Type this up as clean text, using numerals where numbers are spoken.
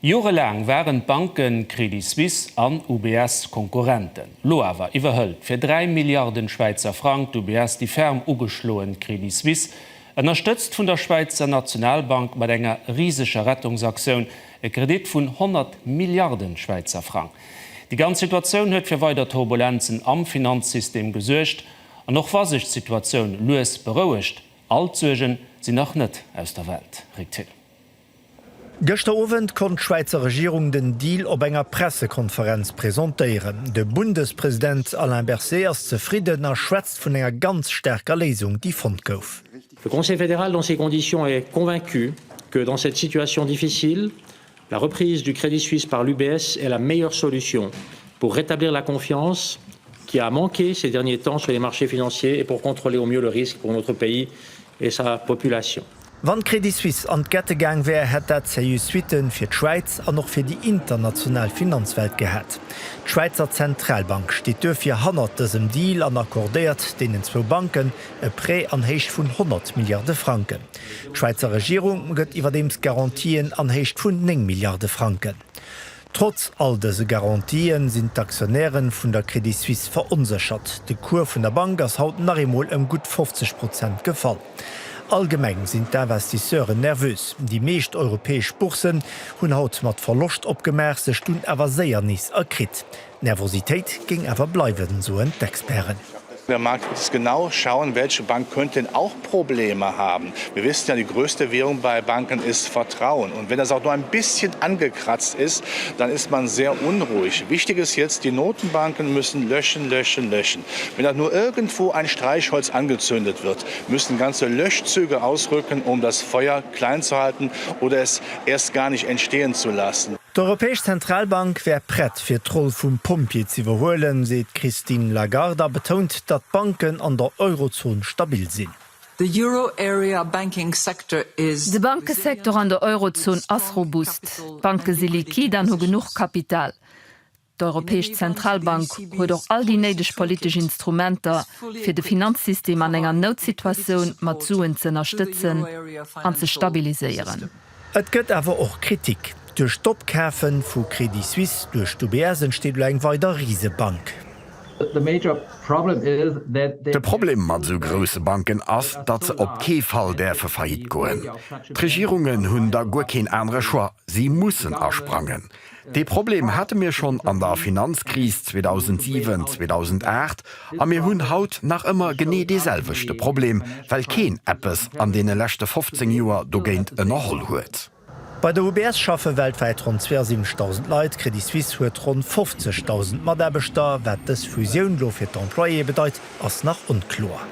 Jahrelang waren Banken Credit Suisse an UBS Konkurrenten. Lo awer iwwerhëllt fir 3 Milliarden Schweizer Frank UBS die ferm ugeschloen Credit Suisse, unterstützt vun der Schweizer Nationalbank mat enger riesescher Rettungsaktion e Kredit vun 100 Milliarden Schweizer Frank. Die ganze Situation huet fir weiter Turbulenzen am Finanzsystem gesuercht, an noch was sich Situation loes berouecht, Altzeugen sie noch net aus der Welt. Gesterowend kon d'Schweizer Regierung den Deal op enger Pressekonferenz präsentéieren. De Bundespräsident Alain Berset ass zufrieden schwätzt vun enger ganz stärker Lesung die Fond gouf. Le Conseil fédéral, dans ces conditions, est convaincu que dans cette situation difficile, la reprise du Crédit Suisse par l'UBS est la meilleure solution pour rétablir la confiance qui a manqué ces derniers temps sur les marchés financiers et pour contrôler au mieux le risque pour notre pays et sa population. Wann Credit Suisse an d'Kettegang wär, hett dat seriös Suiten fir d'Schweiz an noch fir die international Finanzwelt gehät. D'Schweizer Zentralbank steht dofir hannertesem Deal an akkordéiert denen 2 Banken e Pré an Heicht vun 100 Milliarden Franken. D'Schweizer Regierung gëtt iwwerdems Garantien an Heicht vun 9 Milliarden Franken. Trotz all dese Garantien sind d'Aktionären vun der Credit Suisse verunsichert. De Kur vun der Bank ass haut nachemol gut 50% gefall. Allgemeng sind d'Investisseuren nervös. Die meescht europäesch Bursen hunn haut mat Verlocht opgemerkse Stund awer Säiernis erkrit. Nervositéit ging awer bleiwen so d'Experten. Der Markt muss genau schauen, welche Bank könnte denn auch Probleme haben. Wir wissen ja, die größte Währung bei Banken ist Vertrauen. Und wenn das auch nur ein bisschen angekratzt ist, dann ist man sehr unruhig. Wichtig ist jetzt, die Notenbanken müssen löschen. Wenn da nur irgendwo ein Streichholz angezündet wird, müssen ganze Löschzüge ausrücken, um das Feuer klein zu halten oder es erst gar nicht entstehen zu lassen. D'Europäesch Zentralbank wär prett fir d'Roll vum Pompier ze iwwerhoelen, seet Christine Lagarde betont, dat Banken an der Eurozone stabil sinn. De Bankensektor an der Eurozone ass robust. Banke se liquid an ho genug Kapital. D'Europäesch Zentralbank huet doch all die neideg polisch Instrumenter fir de Finanzsystem an enger Notsituatioun mat Suen ze unterstützen an ze stabiliseieren. Et gëtt awer och Kritik. Durch Stoppkäfen vu Credit Suisse durch UBS entsteht eng weiter Riesebank. De Problem mat so grosse Banken ass, dat ze op Keefall der verfeit goen. Regierungen hunn da go kein andere Schwa, sie mussssen ersprangen. De Problem hatte mir schon an der Finanzkrise 2007, 2008, a mir hunn haut nach immer gene deselwechte Problem, weil kein Appes an dee lächte 15 Joer do géint ënnerholl huet. Bei der UBS schaffe weltweit rund 27.000 Leiit, Credit Suisse huet rund 50.000 Maderbeter, wat des Fusioun lo fir d'Employé bedeit ass nach unklar.